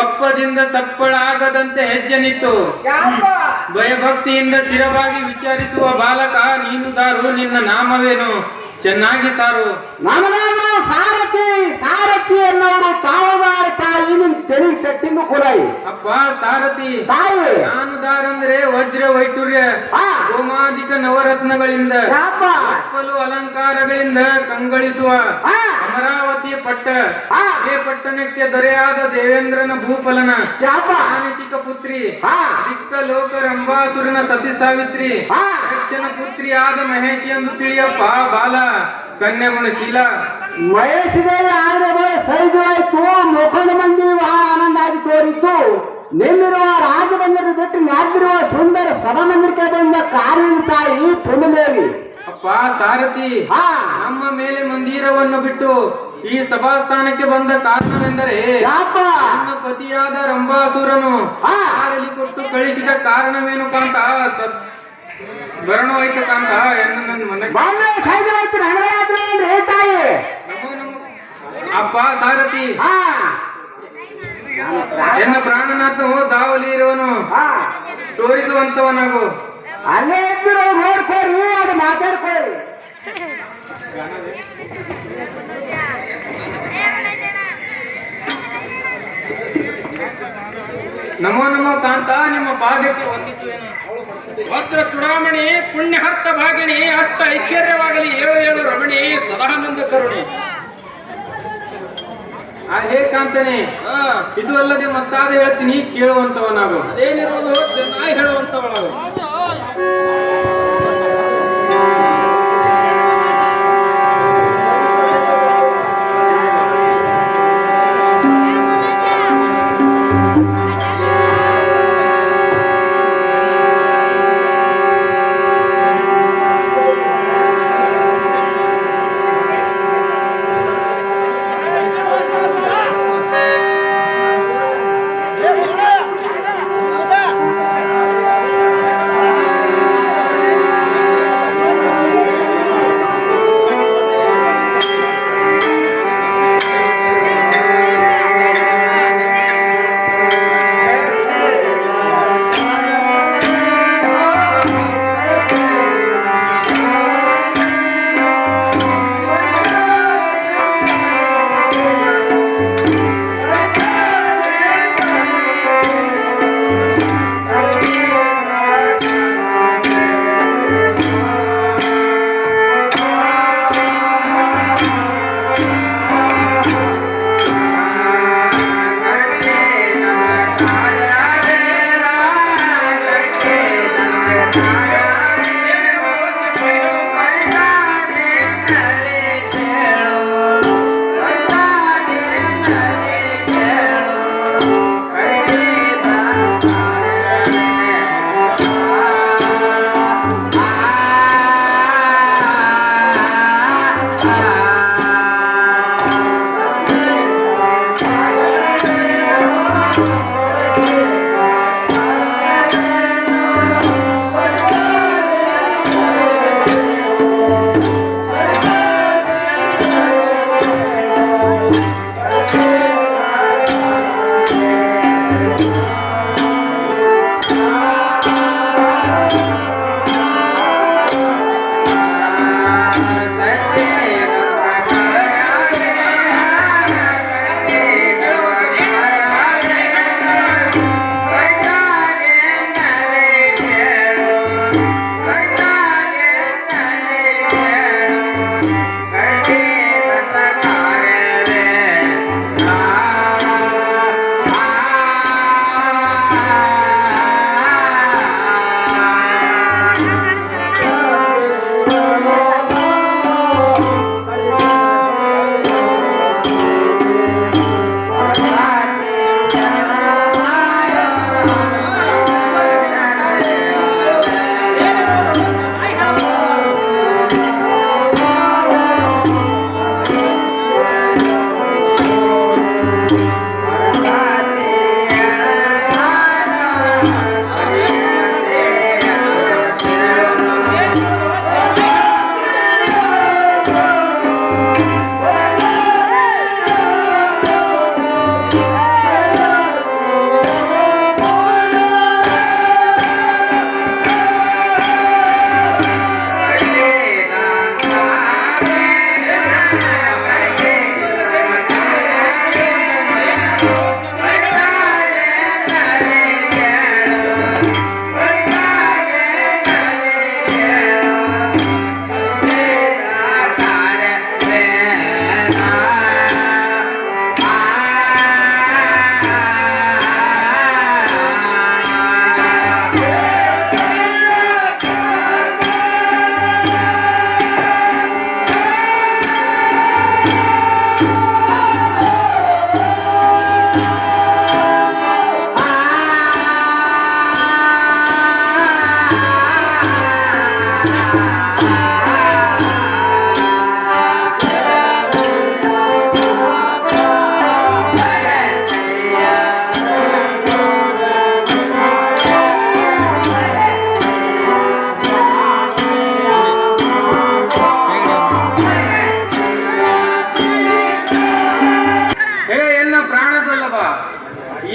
ಒಪ್ಪದಿಂದ ಸಪ್ಪಳ ಆಗದಂತೆ ಹೆಜ್ಜೆ ನಿಟ್ಟು ಭಯಭಕ್ತಿಯಿಂದ ಶಿರವಾಗಿ ವಿಚಾರಿಸುವ ಬಾಲಕ ನೀನು ದಾರು, ನಿನ್ನ ನಾಮವೇನು ಚೆನ್ನಾಗಿ ಸಾರು. ನಮನಾಮ ಸಾರಥಿ ಸಾರಥಿ ಎನ್ನುವರು ತಾವುದಾರ ತಾಯಿ ನಿಮ್ ತೆರಿಗೆ ತಟ್ಟಿಂದು ಕುಲಾಯಿ. ಅಪ್ಪ ಸಾರಥಿ ತಾಯಿ ನಾನು ದಾರಂದ್ರೆ ವಜ್ರ ವೈಟೂರ್ಯ ಗೋಮಾದಿಕ ನವರತ್ನಗಳಿಂದ ಕಪ್ಪಲು ಅಲಂಕಾರಗಳಿಂದ ಕಂಗಳಿಸುವ ಅಮರಾವತಿ ಪಟ್ಟ. ಈ ಪಟ್ಟಣಕ್ಕೆ ದೊರೆಯಾದ ದೇವೇಂದ್ರನ ಭೂಫಲನ ಮಾನಸಿಕ ಪುತ್ರಿ, ಸಿಕ್ಕ ಲೋಕ ರಂಭಾಸುರನ ಸತಿ ಸಾವಿತ್ರಿ, ದಕ್ಷಿಣ ಪುತ್ರಿಯಾದ ಮಹೇಶಿ ಎಂದು ತಿಳಿಯಪ್ಪ ಬಾಲ ಕನ್ಯಾಗುಣಶೀಲ. ಮಹೇಶಿದೇವಿ ಆದ್ರೆ ಸೈಜಾಯ್ತು, ಮುಖಂಡ ಮಂದಿ ಆನಂದ ಆಗಿ ತೋರಿತು. ನಿಲ್ಲಿರುವ ರಾಜಮಂದಿರ ಬಿಟ್ಟು ನ್ಯಾಗಿರುವ ಸುಂದರ ಸಭಾಮಂದಿರಕ್ಕೆ ಬಂದ ಕಾರಿನ ತಾಯಿ ಪುಂಡದೇವಿ. ಅಪ್ಪ ಸಾರಥಿ ನಮ್ಮ ಮೇಲೆ ಮಂದಿರವನ್ನು ಬಿಟ್ಟು ಈ ಸಭಾಸ್ಥಾನಕ್ಕೆ ಬಂದ ಕಾರಣವೆಂದರೆ ನನ್ನ ಪತಿಯಾದ ರಂಭಾಸುರನು ಕಾರಲ್ಲಿ ಕೊಟ್ಟು ಕಳಿಸಿದ ಕಾರಣವೇನು ಕಾಂತ? ಬರಣವಾಯ್ತು ಕಾಂತ ಎಂದು ನನ್ನ ಮನೆ ಅಪ್ಪ ಸಾರಥಿ ಎನ್ನ ಪ್ರಾಣನಾಥನು ದಾವಲಿ ಇರುವನು, ತೋರಿಸುವಂತವನಾಗು. ಅಲ್ಲೇ ಇದ್ರು ನೋಡ್ಕೋರಿ, ಅದು ಮಾತಾಡ್ಕೋರಿ. ನಮೋ ನಮೋ ಕಾಂತ, ನಿಮ್ಮ ಪಾದಕ್ಕೆ ವಂದಿಸುವೆನು. ಭದ್ರ ಚುಡಾಮಣಿ ಪುಣ್ಯಹರ್ತ ಭಾಗಿಣಿ, ಅಷ್ಟ ಐಶ್ವರ್ಯವಾಗಲಿ, ಏಳು ಏಳು ರಮಣಿ, ಸದಾನಂದ ಕರುಣಿ. ಹೇ ಕಾಂತನೇ, ಇದು ಅಲ್ಲದೆ ಮತ್ತಾದ ಹೇಳ್ತೀನಿ ಕೇಳುವಂತವನಾಗು. ಅದೇನಿರುವುದು ಚೆನ್ನಾಗಿ ಹೇಳುವಂತವಳಾಗು.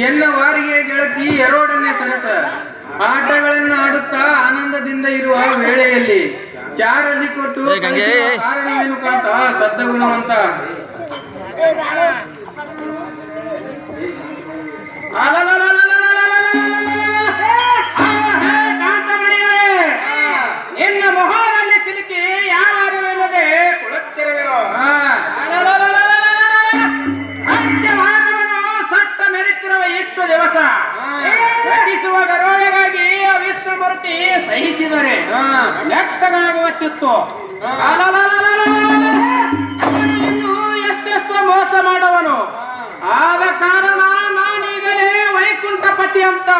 ಎನ್ನ ವಾರಿಗೆ ಗೆಳತಿ ಎರಡನ್ನೇ ಸರಸ ಆಟಗಳನ್ನು ಆಡುತ್ತಾ ಆನಂದದಿಂದ ಇರುವ ವೇಳೆಯಲ್ಲಿ ಚಾರಲ್ಲಿ ಕೊಟ್ಟು ಕಳಿಸುವ ಕಾರಣವೇನು ಕಾಂತ ಸದ್ಗುಣವಂತ. ನಿನ್ನ ಮೊಹದಲ್ಲಿ ಸಿಲುಕಿ ಯಾವ ಅರಿವಿಲ್ಲದೆ ಕುಳಿತಿರುವಿರೋ ಸಟ್ಟ ಮೆರೆತಿರುವ ಇಷ್ಟು ದಿವಸ ನಟಿಸುವ ಗರೋಳೆಗಾಗಿ ವಿಷ್ಣುಮೂರ್ತಿ ಸಹಿಸಿದರೆ ನೆಟ್ಟಗಾಗುವತ್ತಿತ್ತು. ಇನ್ನು ಎಷ್ಟೆಷ್ಟು ಮೋಸ ಮಾಡುವನು. ಆದ ಕಾರಣ ನಾನೀಗಲೇ ವೈಕುಂಠಪತಿ ಅಂತ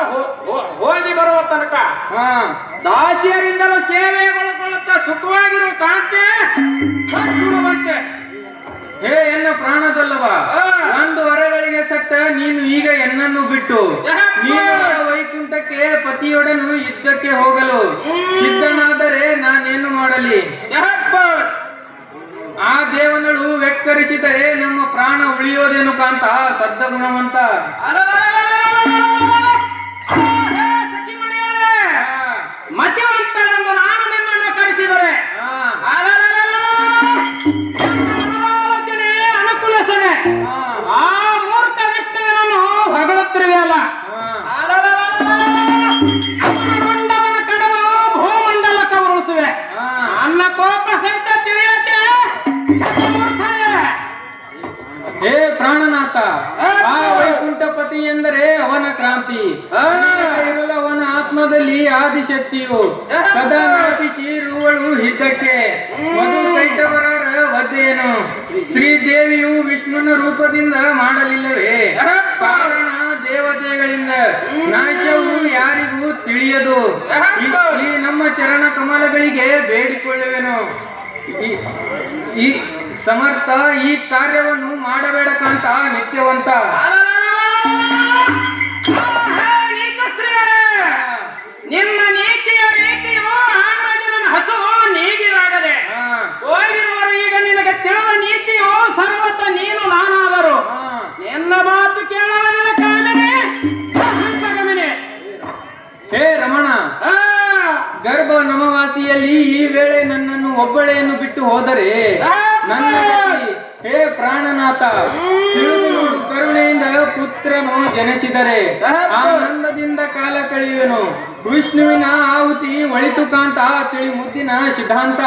ಹೋಗಿ ಬರುವ ತನಕ ದಾಸಿಯರಿಂದಲೂ ಸೇವೆಗೊಳಗೊಳ್ಳುತ್ತಾ ಸುಖವಾಗಿರುವ ಕಾಂತೆ ಸದ್ಗುಣವಂತೆ. ಹೇ ಎನ್ನ ಪ್ರಾಣದಲ್ಲವ, ಒಂದು ವರಗಳಿಗೆ ಸತ್ತ ನೀನು ಈಗ ಎನ್ನನ್ನು ಬಿಟ್ಟು ನೀನು ವೈಕುಂಠಕ್ಕೆ ಪತಿಯೊಡನು ಯುದ್ಧಕ್ಕೆ ಹೋಗಲು ಸಿದ್ಧನಾದರೆ ನಾನೇನು ಮಾಡಲಿ? ಆ ದೇವನಳು ವ್ಯಕ್ತರಿಸಿದರೆ ನಮ್ಮ ಪ್ರಾಣ ಉಳಿಯೋದೇನು ಕಾಂತ ಸದ್ಗುಣವಂತ. ಮತಿವಂತರೆಂದು ನಾನು ನಿನ್ನನ್ನು ಕರೆಸಿದರೆ ಆಲೋಚನೆ ಅನುಕೂಲಿಸನೆ ಆ ಮೂರ್ಖ ವಿಷ್ಣುವಿನನ್ನು ಹೊಗಳುತ್ತಿರುವೆಯಲ್ಲ. ಮಂಡಲನ ಕಡಲು ಭೂಮಂಡಲಕ್ಕೆ ಉರುಳಿಸುವೆ. ನನ್ನ ಕೋಪ ಸಹಿತ ತಿಳಿಯತ್ತೆ. ಹೇ ಪ್ರಾಣನಾಥ, ಆ ವೈಕುಂಠಪತಿ ಎಂದರೆ ಅವನ ಕ್ರಾಂತಿ, ಇರಲು ಅವನ ಆತ್ಮದಲ್ಲಿ ಆದಿಶಕ್ತಿಯು ಸದಾ ನಾಟಿಸಿ ರೂವಳು ಹಿದ್ದಕ್ಕೆ ಮಧು ಕೈಟವರರ ವಧೆಯೇನು ಶ್ರೀದೇವಿಯು ವಿಷ್ಣುನ ರೂಪದಿಂದ ಮಾಡಲಿಲ್ಲವೇ? ಕಾರಣ ದೇವತೆಗಳಿಂದ ನಾಶವು ಯಾರಿಗೂ ತಿಳಿಯದು. ಈ ನಮ್ಮ ಚರಣ ಕಮಲಗಳಿಗೆ ಬೇಡಿಕೊಳ್ಳುವೆನು. ಈ ಸಮರ್ಥ ಈ ಕಾರ್ಯವನ್ನು ಮಾಡಬೇಡ ಕಾಂತ ನಿತ್ಯವಂತ. ನಿಮ್ಮ ನೀತಿಯ ರೀತಿಯು ಆಂಧ್ರಜನ ಹಸು ನೀಗಿದಾಗದೆ ಹೋಗಿರುವರು. ಈಗ ನಿನಗೆ ತಿಳಿದ ನೀತಿಯು ಸರ್ವತ ನೀನು ನಾನಾದರು ಎನ್ನ ಮಾತು ಕೇಳವನ ಕಾಲನೆ. ಹೇ ರಮಣ, ಗರ್ಭ ನಮವಾಸಿಯಲ್ಲಿ ಈ ವೇಳೆ ನನ್ನನ್ನು ಒಬ್ಬಳೆಯನ್ನು ಬಿಟ್ಟು ಹೋದರೆ ನನ್ನ ಗತಿ. ಹೇ ಪ್ರಾಣನಾಥ, ತಿಳಿದು ನೋಡು, ಕರುಣೆಯಿಂದ ಪುತ್ರನು ಜನಿಸಿದರೆ ಆನಂದದಿಂದ ಕಾಲ ಕಳೆಯುವೆನು. ವಿಷ್ಣುವಿನ ಆಹುತಿ ಒಳಿತು ಕಾಂತ ತಿಳಿ ಮುದ್ದಿನ ಸಿದ್ಧಾಂತ.